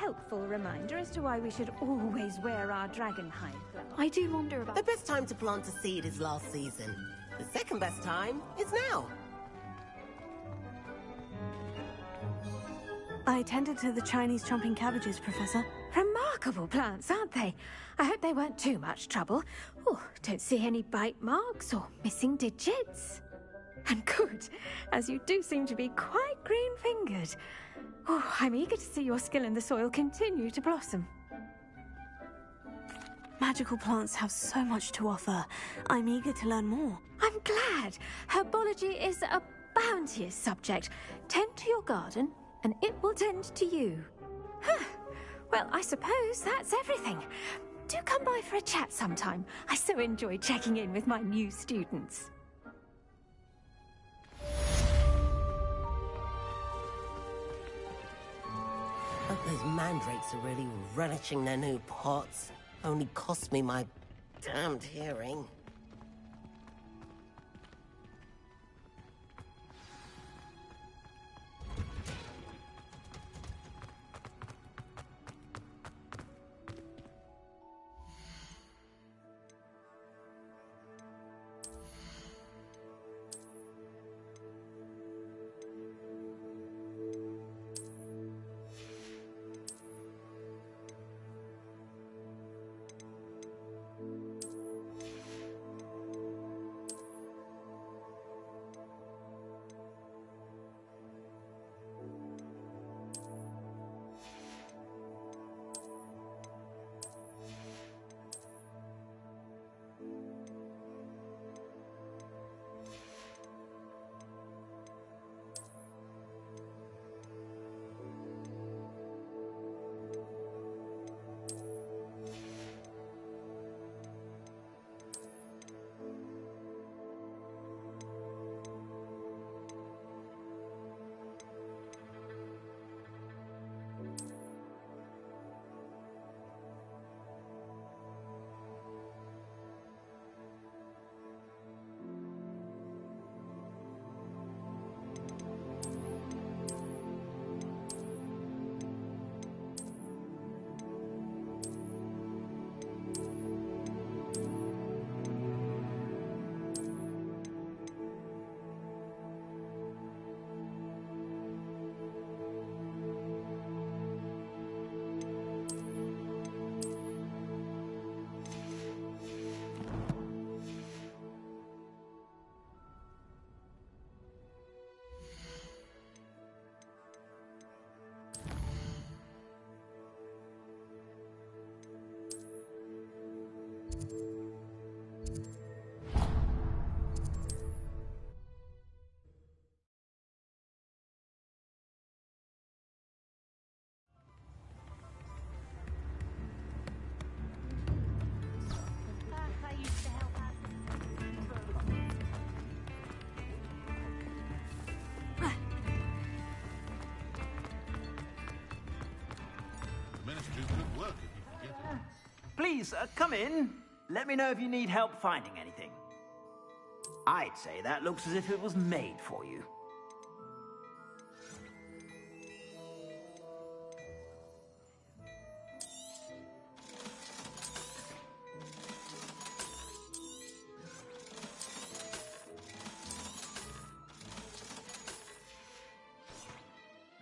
helpful reminder as to why we should always wear our dragon hide gloves. I do wonder about... The best time to plant a seed is last season. The second best time is now. I tended to the Chinese chomping cabbages, Professor. Remarkable plants, aren't they? I hope they weren't too much trouble. Oh, don't see any bite marks or missing digits. And good, as you do seem to be quite green-fingered. Oh, I'm eager to see your skill in the soil continue to blossom. Magical plants have so much to offer. I'm eager to learn more. I'm glad. Herbology is a bounteous subject. Tend to your garden, and it will tend to you. Huh. Well, I suppose that's everything. Do come by for a chat sometime. I so enjoy checking in with my new students. Hope those mandrakes are really relishing their new pots. Only cost me my damned hearing. Please, come in. Let me know if you need help finding anything. I'd say that looks as if it was made for you.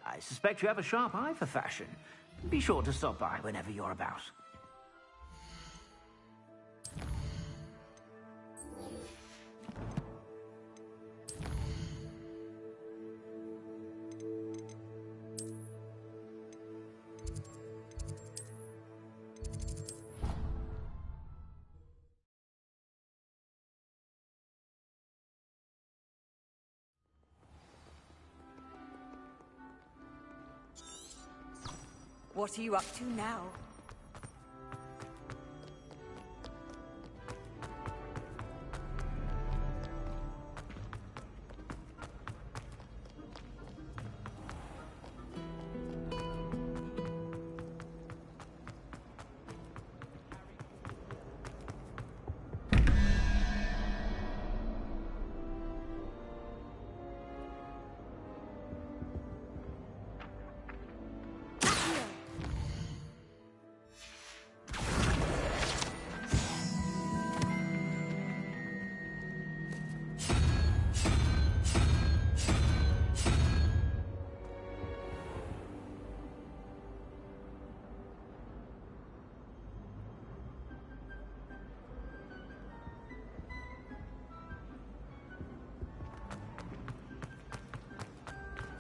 I suspect you have a sharp eye for fashion. Be sure to stop by whenever you're about. What are you up to now?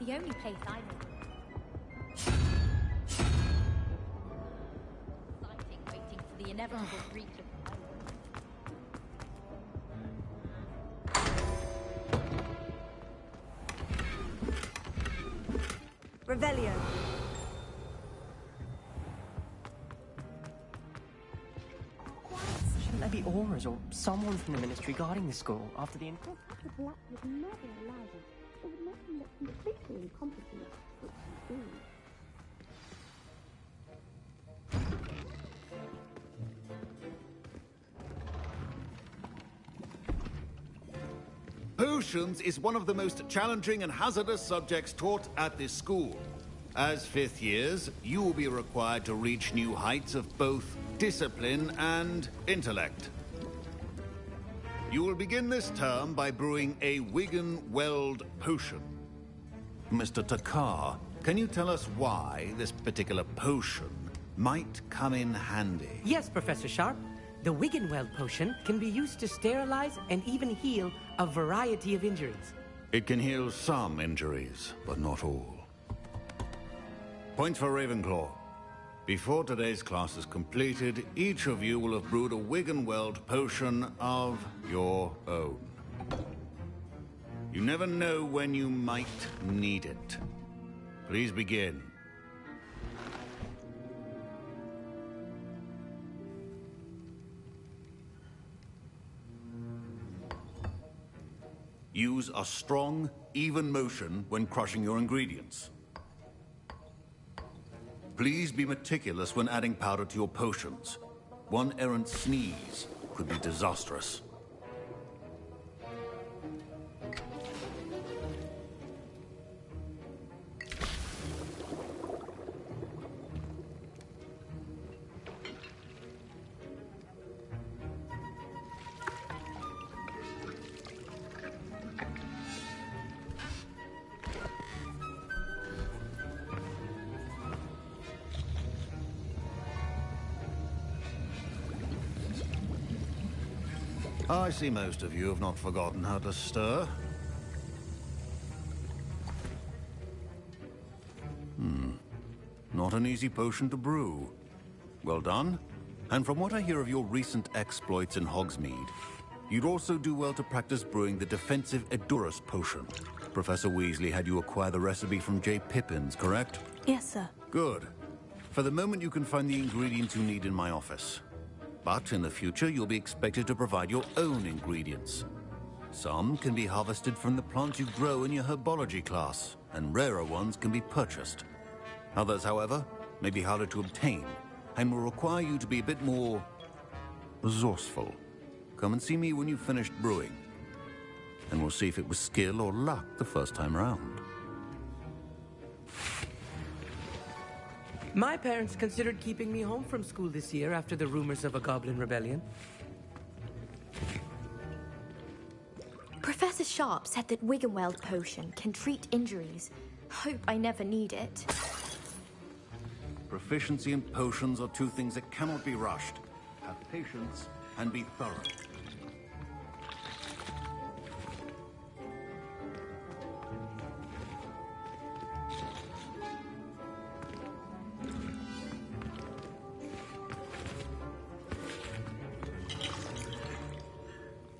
the only place I know. Exciting, waiting for the inevitable breach of Revelio. Shouldn't there be auras or someone from the ministry guarding the school after the... The Black would never allow this. It would make him look completely incompetent, which he is. Potions is one of the most challenging and hazardous subjects taught at this school. As fifth years, you will be required to reach new heights of both discipline and intellect. You will begin this term by brewing a Wigan-Weld potion. Mr. Takar, can you tell us why this particular potion might come in handy? Yes, Professor Sharp. The Wigan-Weld potion can be used to sterilize and even heal a variety of injuries. It can heal some injuries, but not all. Points for Ravenclaw. Before today's class is completed, each of you will have brewed a Wigan-Weld potion of your own. You never know when you might need it. Please begin. Use a strong, even motion when crushing your ingredients. Please be meticulous when adding powder to your potions. One errant sneeze could be disastrous. I see most of you have not forgotten how to stir. Not an easy potion to brew. Well done. And from what I hear of your recent exploits in Hogsmeade, you'd also do well to practice brewing the defensive Edurus potion. Professor Weasley had you acquire the recipe from J. Pippins, correct? Yes, sir. Good. For the moment, you can find the ingredients you need in my office. But in the future, you'll be expected to provide your own ingredients. Some can be harvested from the plants you grow in your herbology class, and rarer ones can be purchased. Others, however, may be harder to obtain, and will require you to be a bit more resourceful. Come and see me when you've finished brewing, and we'll see if it was skill or luck the first time around. My parents considered keeping me home from school this year after the rumors of a goblin rebellion. Professor Sharp said that Wigan-Weld potion can treat injuries. Hope I never need it. Proficiency in potions are two things that cannot be rushed. Have patience and be thorough.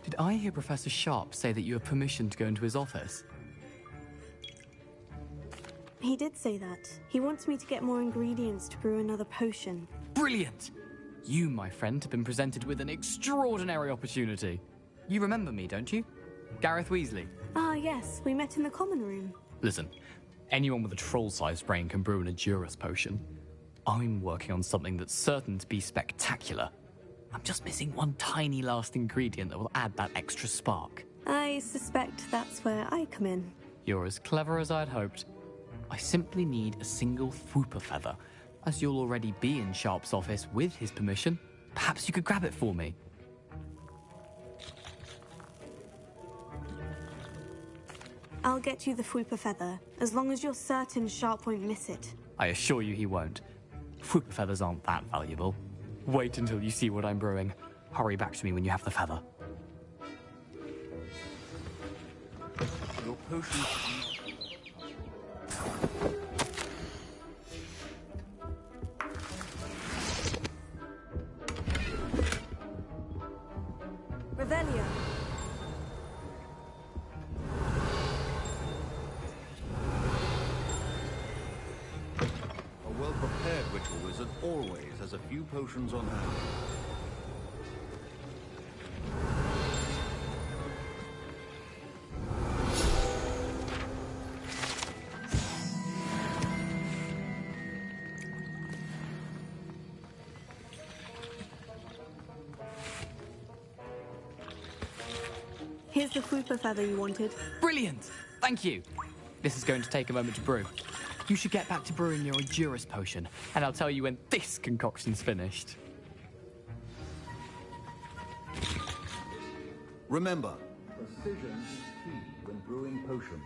Did I hear Professor Sharp say that you have permission to go into his office? He did say that. He wants me to get more ingredients to brew another potion. Brilliant! You, my friend, have been presented with an extraordinary opportunity. You remember me, don't you? Gareth Weasley. Ah, yes. We met in the common room. Listen, anyone with a troll-sized brain can brew an Edurus potion. I'm working on something that's certain to be spectacular. I'm just missing one tiny last ingredient that will add that extra spark. I suspect that's where I come in. You're as clever as I'd hoped. I simply need a single Fwooper feather. As you'll already be in Sharp's office with his permission, perhaps you could grab it for me. I'll get you the Fwooper feather, as long as you're certain Sharp won't miss it. I assure you he won't. Fwooper feathers aren't that valuable. Wait until you see what I'm brewing. Hurry back to me when you have the feather. Your potion... The wizard always has a few potions on hand. Here's the Fupa feather you wanted. Brilliant! Thank you. This is going to take a moment to brew. You should get back to brewing your Endurance potion, and I'll tell you when this concoction's finished. Remember, precision is key when brewing potions.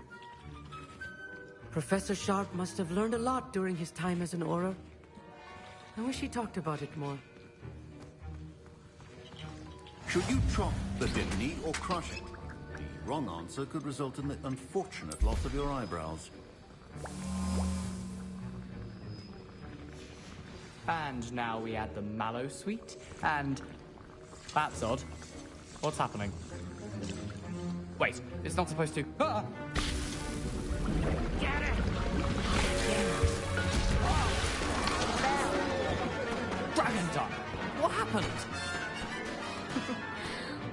Professor Sharp must have learned a lot during his time as an Auror. I wish he talked about it more. Should you chop the dipney or crush it? The wrong answer could result in the unfortunate loss of your eyebrows. And now we add the mallow sweet, and... That's odd. What's happening? Wait, it's not supposed to... Ah! Get it! Dragon Dog! What happened?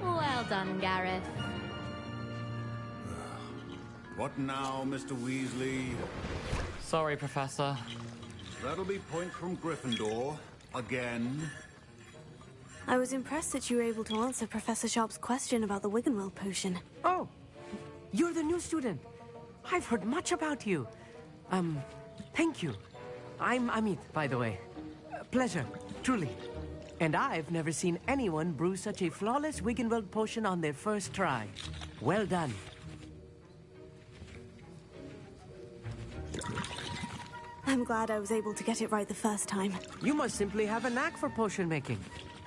Well done, Gareth. What now, Mr. Weasley? Sorry, Professor. That'll be point from Gryffindor. Again. I was impressed that you were able to answer Professor Sharp's question about the Wiggenweld potion. Oh, you're the new student. I've heard much about you. Thank you. I'm Amit, by the way. Pleasure, truly. And I've never seen anyone brew such a flawless Wiggenweld potion on their first try. Well done. I'm glad I was able to get it right the first time. You must simply have a knack for potion making.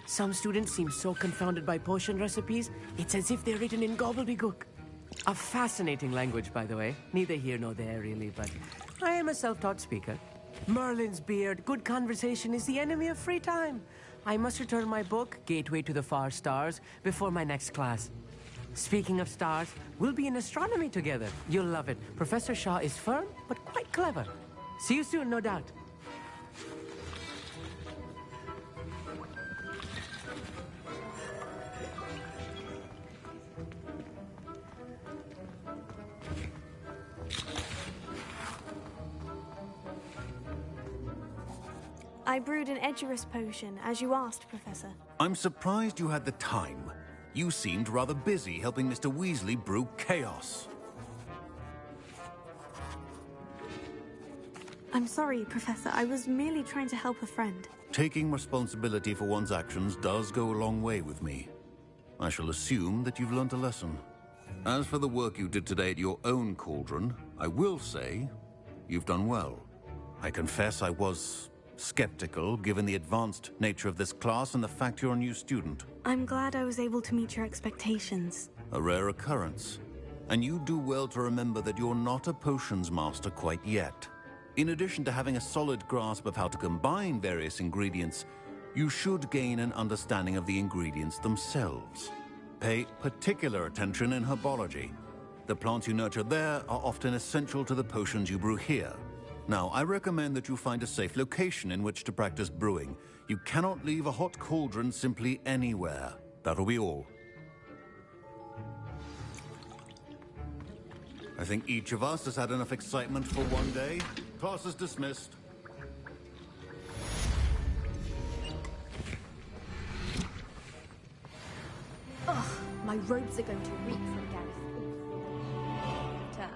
Some students seem so confounded by potion recipes, it's as if they're written in gobbledygook. A fascinating language, by the way. Neither here nor there, really, but I am a self-taught speaker. Merlin's beard, good conversation is the enemy of free time. I must return my book, Gateway to the Far Stars, before my next class. Speaking of stars, we'll be in astronomy together. You'll love it. Professor Shaw is firm, but quite clever. See you soon, no doubt. I brewed an Edurus potion, as you asked, Professor. I'm surprised you had the time. You seemed rather busy helping Mr. Weasley brew chaos. I'm sorry, Professor. I was merely trying to help a friend. Taking responsibility for one's actions does go a long way with me. I shall assume that you've learnt a lesson. As for the work you did today at your own cauldron, I will say you've done well. I confess I was skeptical, given the advanced nature of this class and the fact you're a new student. I'm glad I was able to meet your expectations. A rare occurrence. And you do well to remember that you're not a potions master quite yet. In addition to having a solid grasp of how to combine various ingredients, you should gain an understanding of the ingredients themselves. Pay particular attention in herbology. The plants you nurture there are often essential to the potions you brew here. Now, I recommend that you find a safe location in which to practice brewing. You cannot leave a hot cauldron simply anywhere. That'll be all. I think each of us has had enough excitement for one day. Class is dismissed. Ugh, my robes are going to reek from Gareth's turn.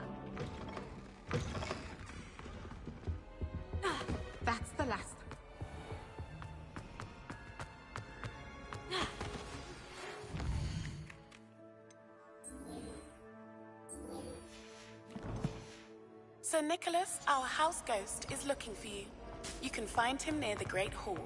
That's the last. Sir Nicholas, our house ghost, is looking for you. You can find him near the Great Hall.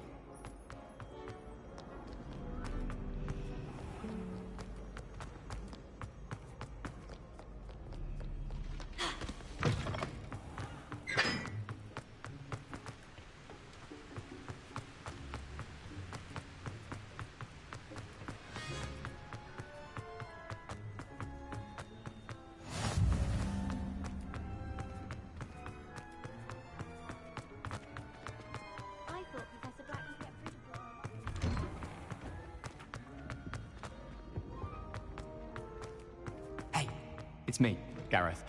It's me, Gareth.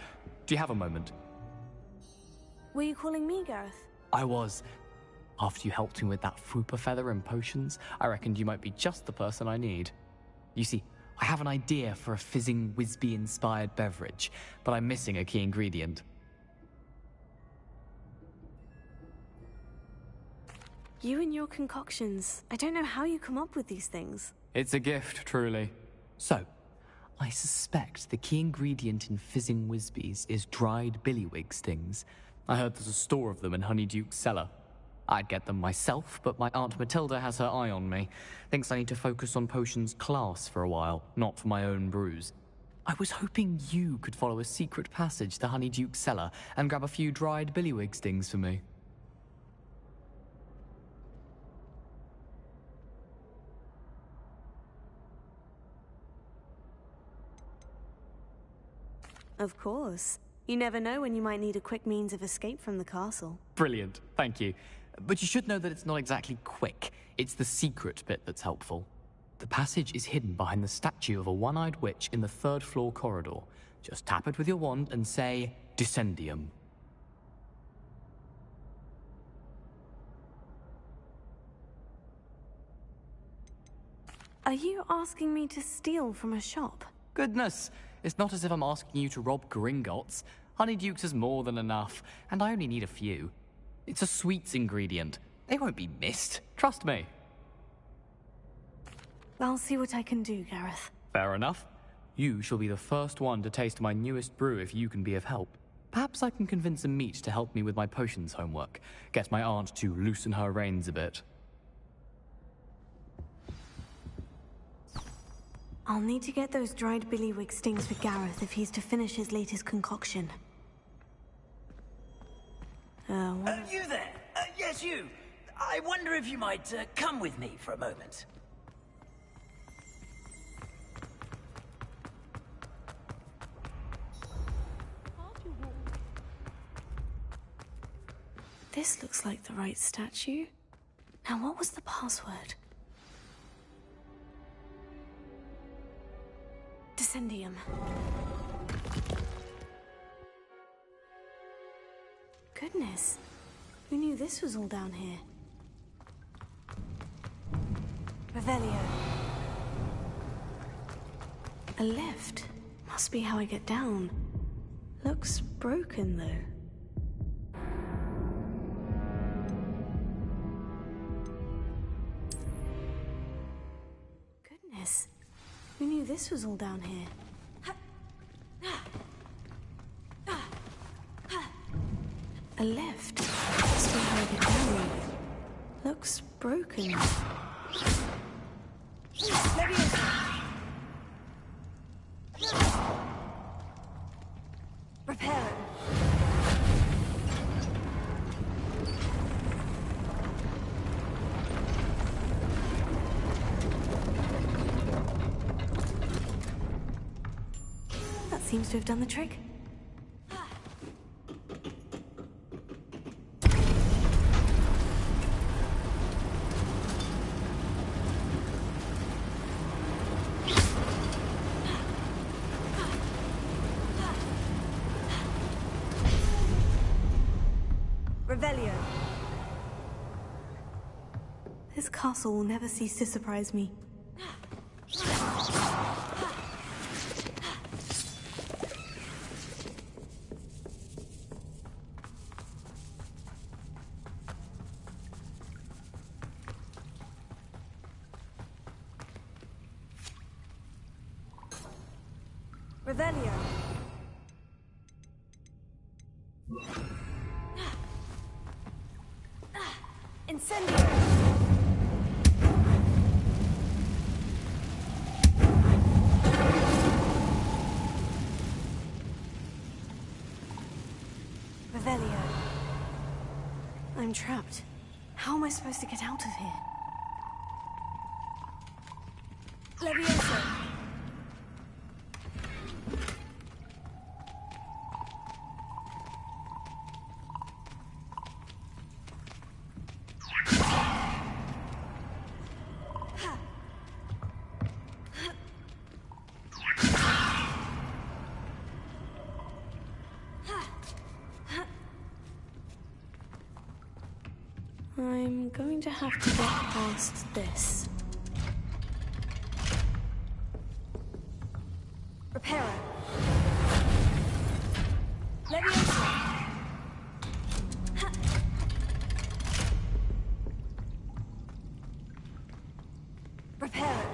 Do you have a moment? Were you calling me, Gareth? I was. After you helped me with that Fupa feather and potions, I reckoned you might be just the person I need. You see, I have an idea for a fizzing Whizbee-inspired beverage, but I'm missing a key ingredient. You and your concoctions. I don't know how you come up with these things. It's a gift, truly. So, I suspect the key ingredient in fizzing Whizbees is dried billywig stings. I heard there's a store of them in Honeyduke's cellar. I'd get them myself, but my Aunt Matilda has her eye on me. Thinks I need to focus on potions class for a while, not for my own brews. I was hoping you could follow a secret passage to Honeyduke's cellar and grab a few dried billywig stings for me. Of course. You never know when you might need a quick means of escape from the castle. Brilliant, thank you. But you should know that it's not exactly quick. It's the secret bit that's helpful. The passage is hidden behind the statue of a one-eyed witch in the third-floor corridor. Just tap it with your wand and say, Descendium. Are you asking me to steal from a shop? Goodness, it's not as if I'm asking you to rob Gringotts. Honeyduke's is more than enough, and I only need a few. It's a sweets ingredient. They won't be missed, trust me. I'll see what I can do, Gareth. Fair enough. You shall be the first one to taste my newest brew if you can be of help. Perhaps I can convince a meat to help me with my potions homework. Get my aunt to loosen her reins a bit. I'll need to get those dried billywig stings for Gareth if he's to finish his latest concoction. You there? Yes, you. I wonder if you might come with me for a moment. This looks like the right statue. Now, what was the password? Descendium. Goodness. Who knew this was all down here? Revelio. A lift. Must be how I get down. Looks broken, though. Goodness. Who knew this was all down here? A lift. Must be how I get down. Looks broken. Repair it. That seems to have done the trick. Revelio. This castle will never cease to surprise me. Revelio. Incendio. Revelio. I'm trapped. How am I supposed to get out of here? Levioso. I'm going to have to get past this. Reparo. Leviosa. Reparo.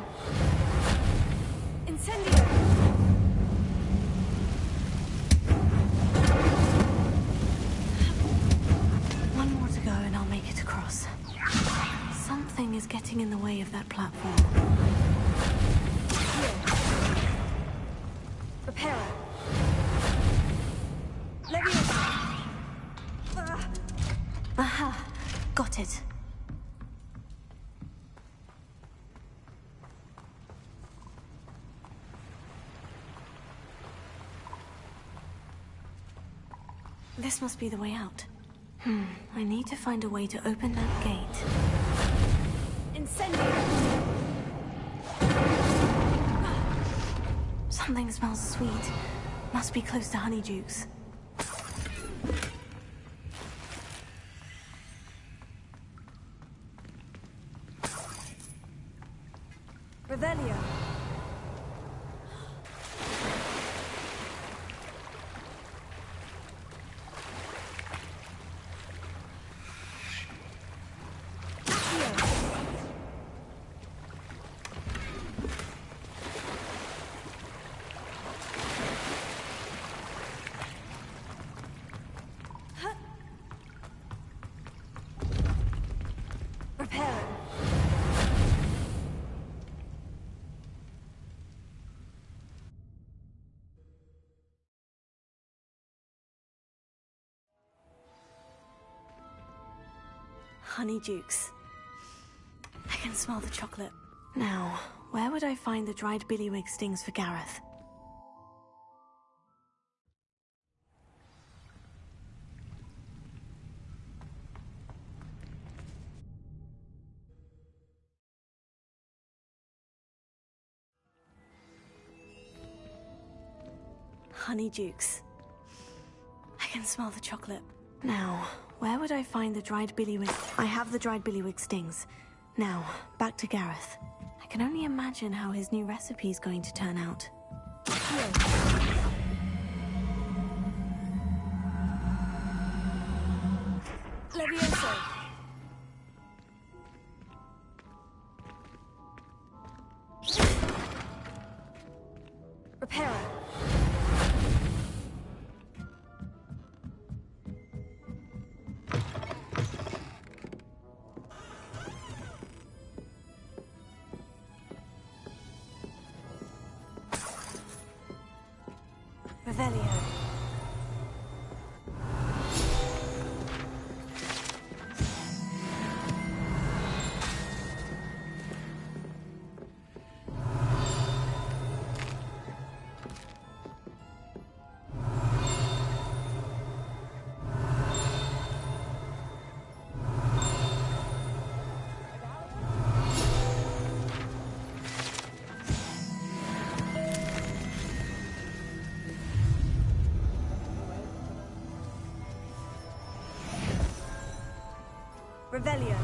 Incendio. One more to go and I'll make it across. Something is getting in the way of that platform. Reparo. Leviosa. Aha! Got it. This must be the way out. I need to find a way to open that gate. Incendio. Something smells sweet. Must be close to Honeydukes. Revelio. Honeydukes. I can smell the chocolate. Now, where would I find the dried billywig stings for Gareth? Honeydukes. I can smell the chocolate. Now, where would I find the dried billywig? I have the dried billywig stings. Now, back to Gareth. I can only imagine how his new recipe is going to turn out. Levioso. Reparo. Revelio. Revelio.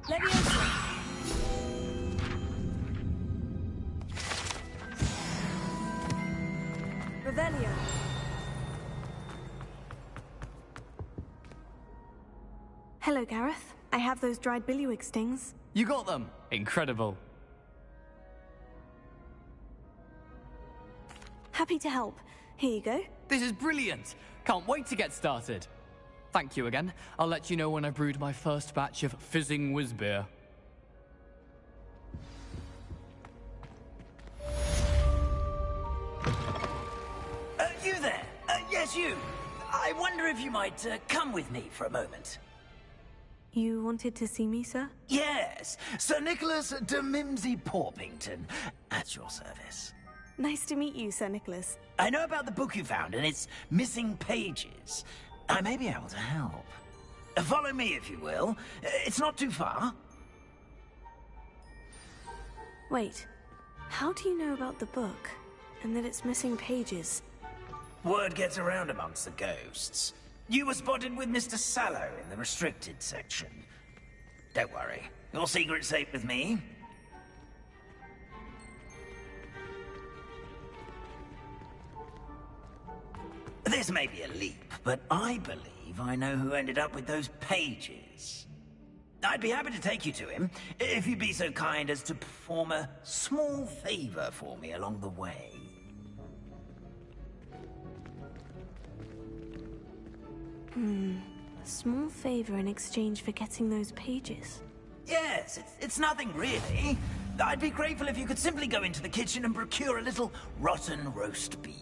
Leviosa! Revelio. Hello, Gareth. I have those dried billywig stings. You got them! Incredible. Happy to help. Here you go. This is brilliant! Can't wait to get started. Thank you again. I'll let you know when I've brewed my first batch of fizzing whiz beer. You there? Yes, you. I wonder if you might come with me for a moment. You wanted to see me, sir? Yes, Sir Nicholas de Mimsy Porpington, at your service. Nice to meet you, Sir Nicholas. I know about the book you found and its missing pages. I may be able to help. Follow me, if you will. It's not too far. Wait, how do you know about the book? And that it's missing pages? Word gets around amongst the ghosts. You were spotted with Mr. Sallow in the restricted section. Don't worry, your secret's safe with me. This may be a leap, but I believe I know who ended up with those pages. I'd be happy to take you to him, if you'd be so kind as to perform a small favor for me along the way. A small favor in exchange for getting those pages. Yes, it's nothing really. I'd be grateful if you could simply go into the kitchen and procure a little rotten roast beef.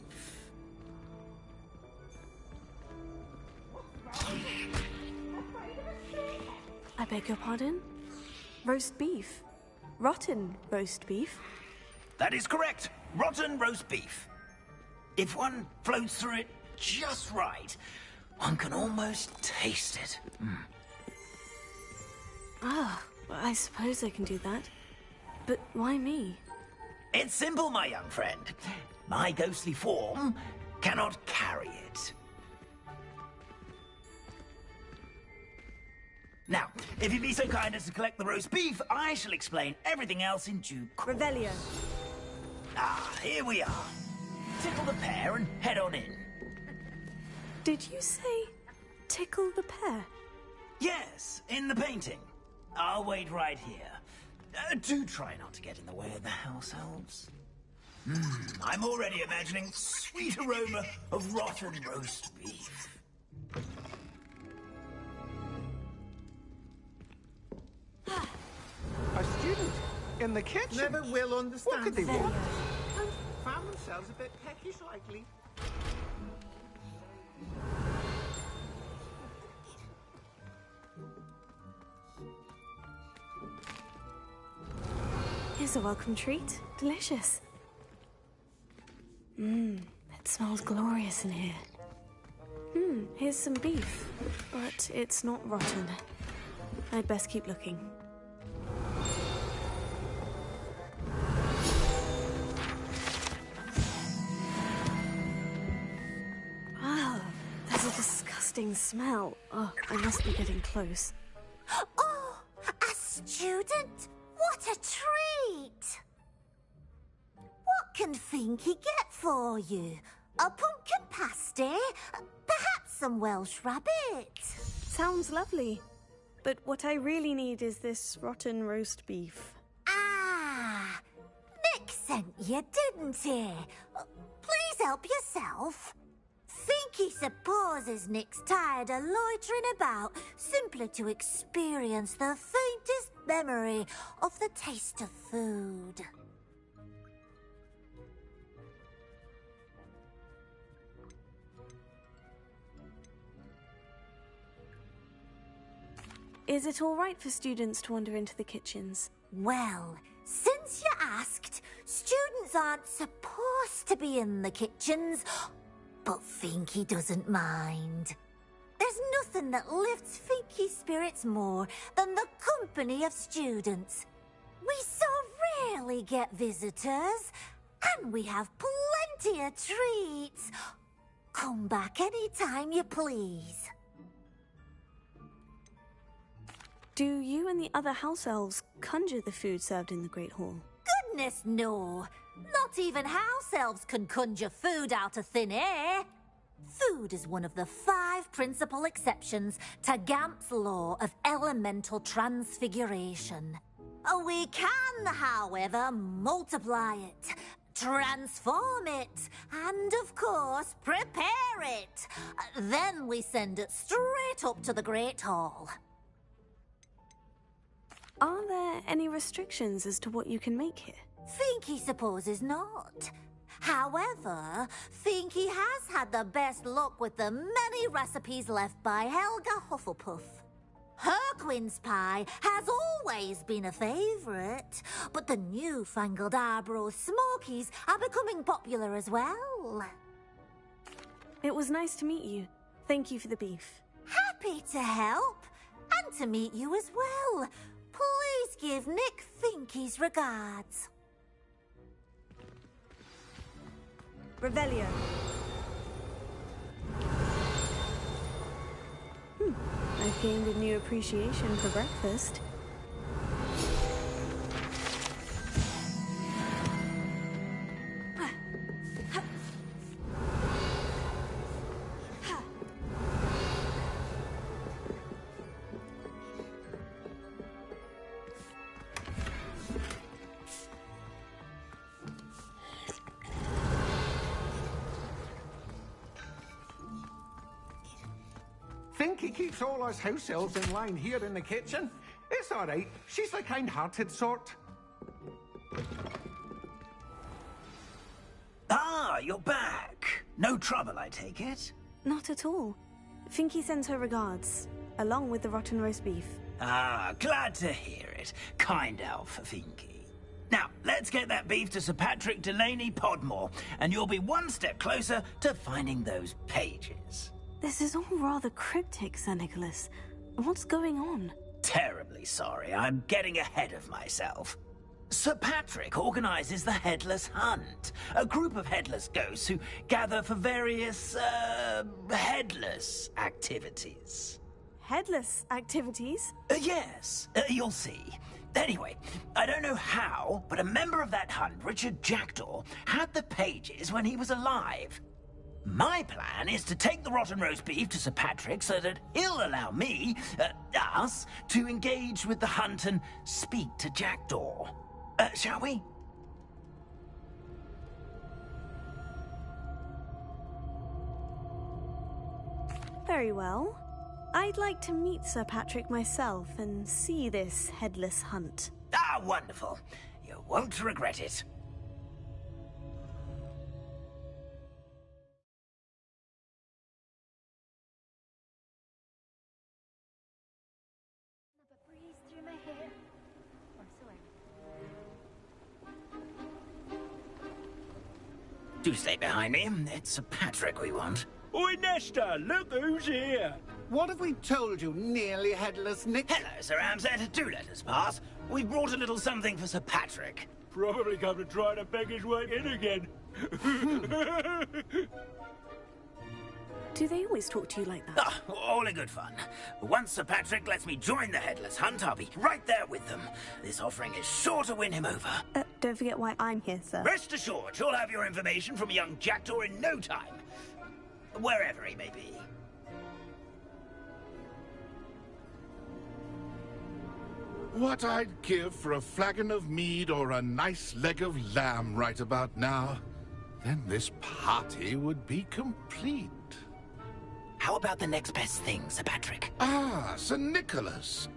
I beg your pardon? Roast beef? Rotten roast beef? That is correct. Rotten roast beef. If one floats through it just right, one can almost taste it. Ah, I suppose I can do that. But why me? It's simple, my young friend. My ghostly form cannot carry it. Now, if you'd be so kind as to collect the roast beef, I shall explain everything else in due course. Revelio. Ah, here we are. Tickle the pear and head on in. Did you say tickle the pear? Yes, in the painting. I'll wait right here. Do try not to get in the way of the house elves. I'm already imagining sweet aroma of rotten roast beef. A student in the kitchen? Never will understand. What could they Very want? And found themselves a bit peckish, likely. Here's a welcome treat. Delicious. It smells glorious in here. Here's some beef, but it's not rotten. I'd best keep looking. Ah, there's a disgusting smell. Oh, I must be getting close. Oh, a student? What a treat! What can Finky get for you? A pumpkin pasty? Perhaps some Welsh rabbit? Sounds lovely. But what I really need is this rotten roast beef. Ah, Nick sent you, didn't he? Please help yourself. Finky supposes Nick's tired of loitering about simply to experience the faintest memory of the taste of food. Is it all right for students to wander into the kitchens? Well, since you asked, students aren't supposed to be in the kitchens, but Finky doesn't mind. There's nothing that lifts Finky's spirits more than the company of students. We so rarely get visitors, and we have plenty of treats. Come back any time you please. Do you and the other house elves conjure the food served in the Great Hall? Goodness, no. Not even house elves can conjure food out of thin air. Food is one of the 5 principal exceptions to Gamp's law of elemental transfiguration. We can, however, multiply it, transform it, and of course, prepare it. Then we send it straight up to the Great Hall. Are there any restrictions as to what you can make here? Finky supposes not. However, Finky has had the best luck with the many recipes left by Helga Hufflepuff. Her quince pie has always been a favourite, but the newfangled Arbroath Smokies are becoming popular as well. It was nice to meet you. Thank you for the beef. Happy to help, and to meet you as well. Please give Nick Finky's regards. Revelio. I've gained a new appreciation for breakfast. Finky keeps all us house elves in line here in the kitchen. It's all right. She's the kind-hearted sort. Ah, you're back. No trouble, I take it? Not at all. Finky sends her regards, along with the rotten roast beef. Ah, glad to hear it. Kind elf, Finky. Now, let's get that beef to Sir Patrick Delaney Podmore, and you'll be one step closer to finding those pages. This is all rather cryptic, Sir Nicholas. What's going on? Terribly sorry, I'm getting ahead of myself. Sir Patrick organizes the Headless Hunt, a group of headless ghosts who gather for various, headless activities. Headless activities? Yes, you'll see. Anyway, I don't know how, but a member of that hunt, Richard Jackdaw, had the pages when he was alive. My plan is to take the rotten roast beef to Sir Patrick so that he'll allow me, us, to engage with the hunt and speak to Jackdaw. Shall we? Very well. I'd like to meet Sir Patrick myself and see this headless hunt. Ah, wonderful. You won't regret it. Do stay behind me. It's Sir Patrick we want. Oi, Nesta, look who's here. What have we told you, nearly headless Nick? Hello, Sir Ramsay. Do let us pass. We've brought a little something for Sir Patrick. Probably come to try to beg his way in again. Do they always talk to you like that? Ah, all in good fun. Once Sir Patrick lets me join the Headless Hunt, I'll be right there with them. This offering is sure to win him over. Don't forget why I'm here, sir. Rest assured, you'll have your information from young Jackdaw in no time. Wherever he may be. What I'd give for a flagon of mead or a nice leg of lamb right about now. Then this party would be complete. How about the next best thing, Sir Patrick? Ah, Sir Nicholas.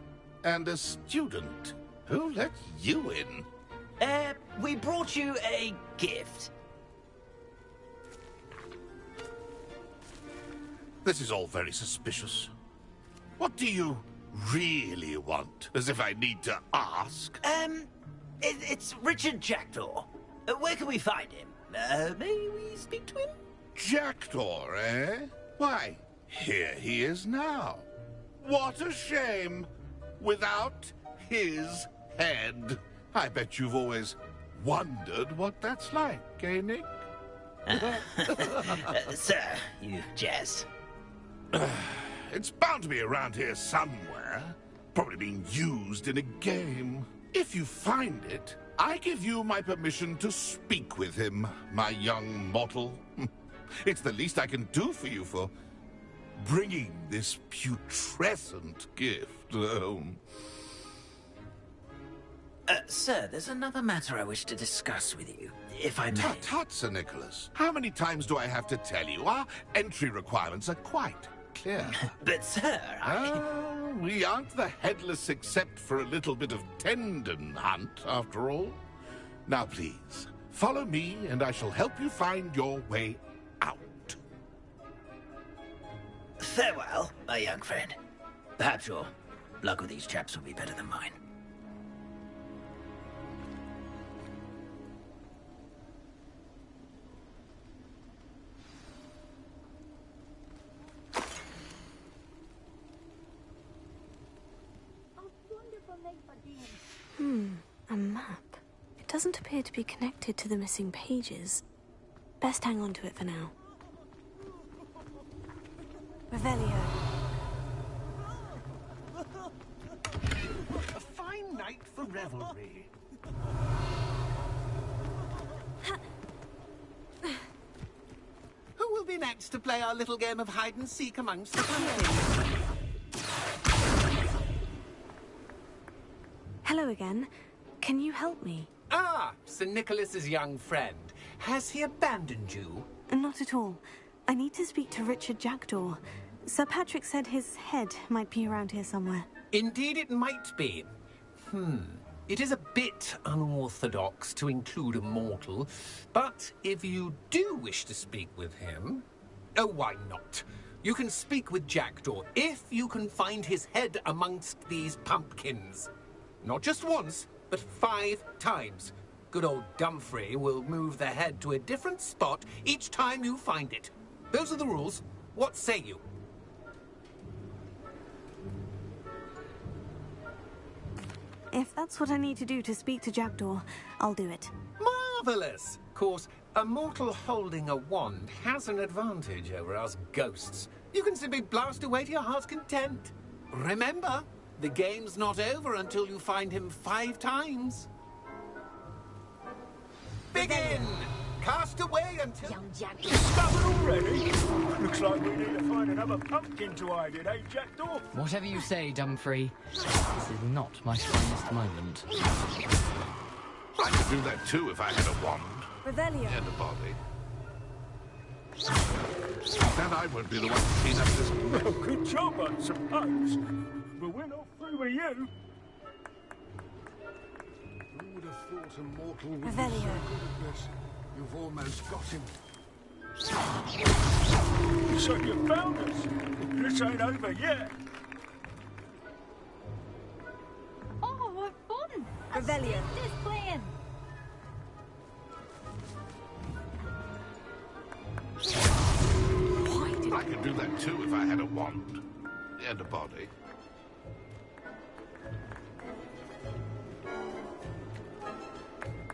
And a student. Who let you in? We brought you a gift. This is all very suspicious. What do you really want? As if I need to ask. It's Richard Jackdaw. Where can we find him? May we speak to him? Jackdaw, eh? Why, here he is now. What a shame. Without his head. I bet you've always wondered what that's like, eh, Nick? Sir, you jest. It's bound to be around here somewhere. Probably being used in a game. If you find it, I give you my permission to speak with him, my young mortal. It's the least I can do for you for bringing this putrescent gift home. Sir, there's another matter I wish to discuss with you, if I may. Tut, tut, Sir Nicholas. How many times do I have to tell you? Our entry requirements are quite clear. But, sir, we aren't the headless except for a little bit of tendon hunt, after all. Now, please, follow me, and I shall help you find your way out. Farewell, my young friend. Perhaps your luck with these chaps will be better than mine. A map. It doesn't appear to be connected to the missing pages. Best hang on to it for now. Revelio. A fine night for revelry. Who will be next to play our little game of hide-and-seek amongst the pumpkins? Hello again. Can you help me? Ah, Sir Nicholas's young friend. Has he abandoned you? Not at all. I need to speak to Richard Jackdaw. Sir Patrick said his head might be around here somewhere. Indeed it might be. It is a bit unorthodox to include a mortal, but if you do wish to speak with him... Oh, why not? You can speak with Jackdaw if you can find his head amongst these pumpkins. Not just once, but 5 times. Good old Dumfrey will move the head to a different spot each time you find it. Those are the rules. What say you? If that's what I need to do to speak to Jackdaw, I'll do it. Marvellous! Of course, a mortal holding a wand has an advantage over us ghosts. You can simply blast away to your heart's content. Remember, the game's not over until you find him 5 times. Begin! Cast away until... Young Jack. Discovered already? Looks like we need to find another pumpkin to hide in, eh, Jackdaw? Whatever you say, Dumfrey. This is not my finest moment. I could do that too if I had a wand. Revelio. And a body. Then I won't be the one to clean up this mess. Well, good job, I suppose. But we're not through with you. Who would have thought a mortal would Revelio. be so good at this? You've almost got him. So you found us. This ain't over yet. Oh, what fun! Revelio. This playing. I could do that too if I had a wand. And a body.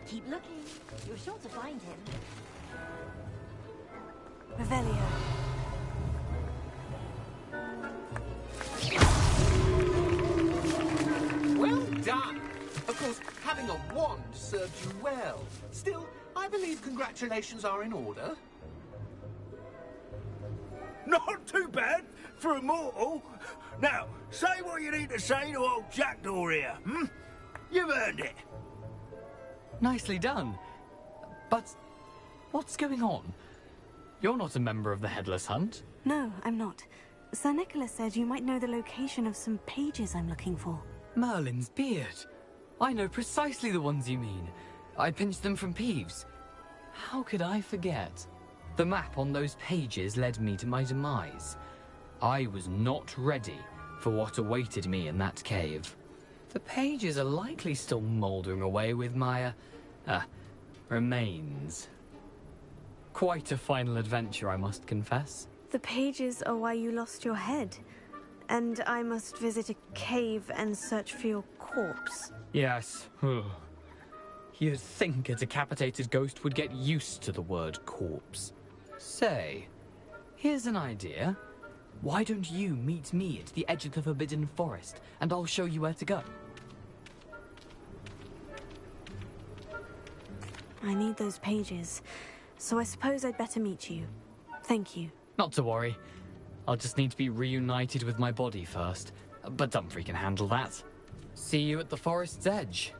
Keep looking. You're sure to find him. Revelio. Well done! Of course, having a wand served you well. Still, I believe congratulations are in order. Not too bad for a mortal. Now, say what you need to say to old Jackdaw here, You've earned it. Nicely done. But what's going on? You're not a member of the Headless Hunt. No, I'm not. Sir Nicholas said you might know the location of some pages I'm looking for. Merlin's beard. I know precisely the ones you mean. I pinched them from Peeves. How could I forget? The map on those pages led me to my demise. I was not ready for what awaited me in that cave. The pages are likely still mouldering away with my, remains. Quite a final adventure, I must confess. The pages are why you lost your head. And I must visit a cave and search for your corpse. Yes. You'd think a decapitated ghost would get used to the word corpse. Say, here's an idea. Why don't you meet me at the edge of the Forbidden Forest, and I'll show you where to go? I need those pages, so I suppose I'd better meet you. Thank you. Not to worry. I'll just need to be reunited with my body first. But Dumfries can handle that. See you at the forest's edge.